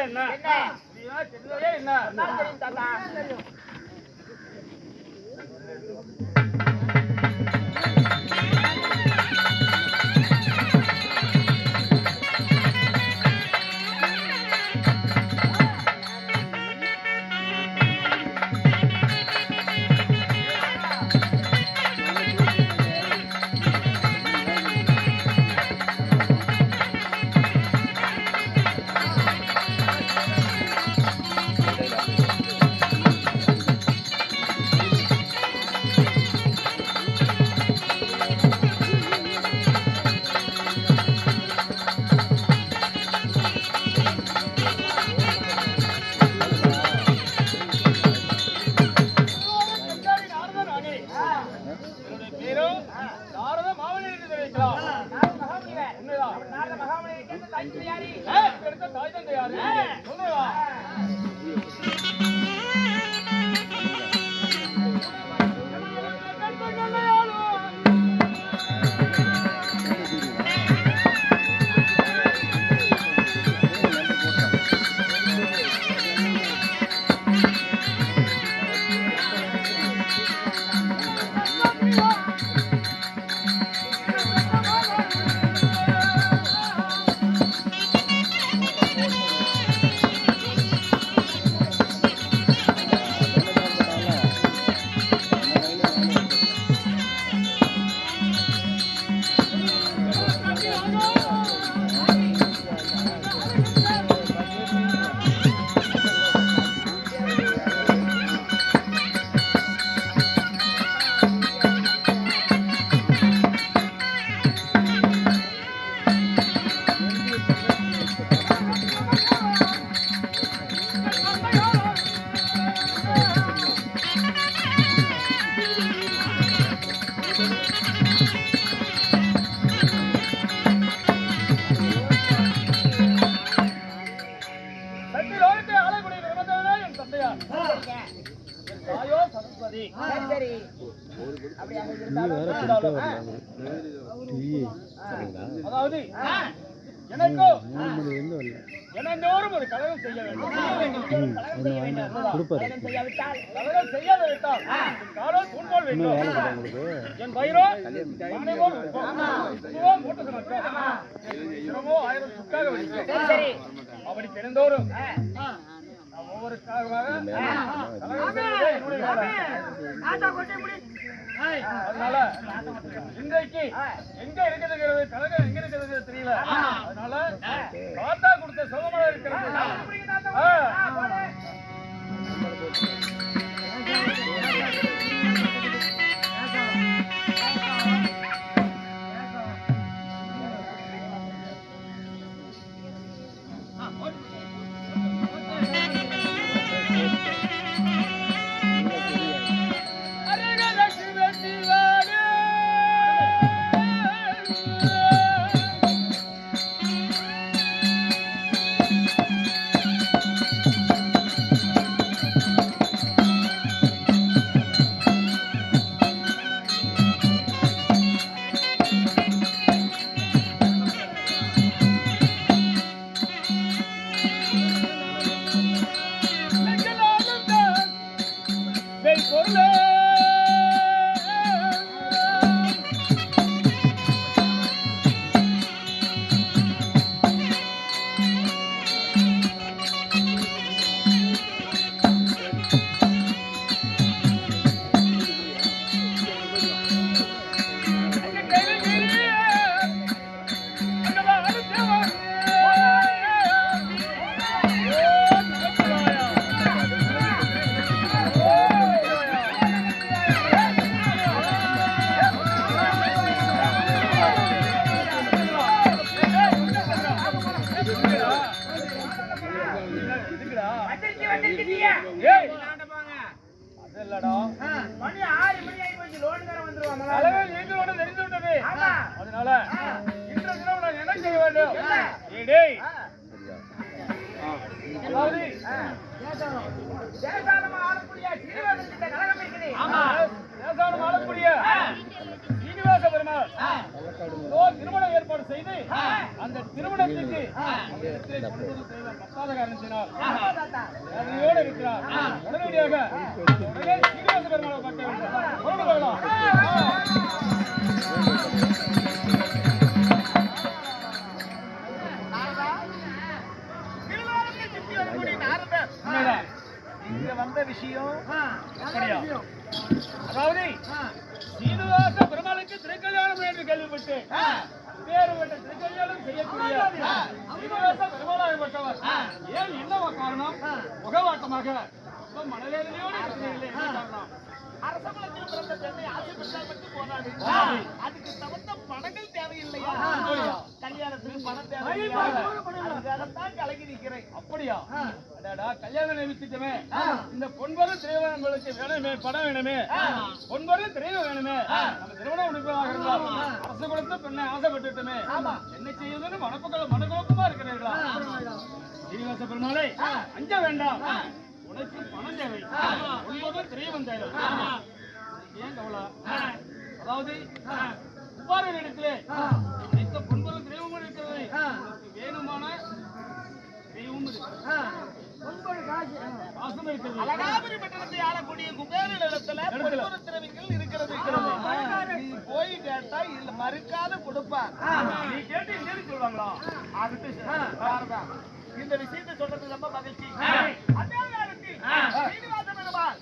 என்ன தெரிஞ்சதே என்ன தாத்தா அதாவது எனக்கோரும் ஒரு கலகம் செய்ய வேண்டும். என் பயிரோ அப்படி தெரிந்தோறும் ஒவ்வொரு அதனால இன்றைக்கு எங்க இருக்கிறது கழகம் எங்க இருக்கிறது தெரியல. அதனால தாத்தா கொடுத்த சுகமாக இருக்கிறது. அதனால இன்று தினம் நான் என்ன செய்ய வேண்டும்? சீனிவாச பெருமாள் திருமணம் ஏற்பாடு செய்து அந்த திருமணத்துக்கு இல்லாத காரணத்தினால் வேதனையோடு இருக்கிறார். உடனடியாக உடனே சீனிவாச பெருமாளை பார்க்க வேண்டும். கொண்டு போகலாம். இங்க வந்த விஷயம் அப்படியா? அதாவது சீனிவாச பெருமாளுக்கு திருக்கல்யாணம் என்று கேள்விப்பட்டு வேறுபட்ட திருக்கல்யாணம் செய்யக்கூடிய சீனிவாச பெருமாளாகப்பட்டவர் ஏன் என்னவா காரணம்? முகவாட்டமாக மனவேதனையோடு இருக்கிறீர்களே, என்ன காரணம்? அரசமலத்தில் பிறந்த பெண்ணை ஆசைப்பட்டால் மட்டும் போனாது. அதுக்கு தகுந்த பணங்கள் தேவையில்லையா? கல்யாணத்துக்கு பணம் தேவையில்லையா? அதுக்காகத்தான் கலங்கி நிற்கிறேன். அப்படியா? அடாடா, கல்யாணம் நிமித்தமே இந்த பொன்பொருள் திரைவனம் உங்களுக்கு வேணுமே, பணம் வேணுமே, பொன்பொருள் திரைவனம் வேணுமே. நம்ம திருமணம் உறுப்பினராக இருந்தால் அரசு கொடுத்து பெண்ணை ஆசைப்பட்டுட்டுமே என்ன செய்யுதுன்னு மனக்குழப்பமா இருக்கிறீர்களா? சீனிவாச பெருமாளை அஞ்ச வேண்டாம். உனக்கு பணம் தேவை, பொன்பொருள் திரைவனம் தேவை. ஏன் கவலை? அதாவது உபாரின் இடத்திலே அனைத்து பொன்பொருள் திரைவமும் இருக்கிறது. உனக்கு வேணுமான தெய்வமும் இருக்கு, காசும் இருக்கிறது. அழகாபுரி பட்டணத்தை ஆளக்கூடிய குபேரன் இடத்துல பொன்பொருள் திரவியங்கள் இருக்கிறது. நீ போய் கேட்டா இல்ல மறுக்காத கொடுப்பார். நீ கேட்டு இல்லைன்னு சொல்றாங்களா? அதுக்கு இந்த விஷயத்தை சொல்றது ரொம்ப மகிழ்ச்சி. அதே நேரத்தில் சீனிவாச பெருமாள்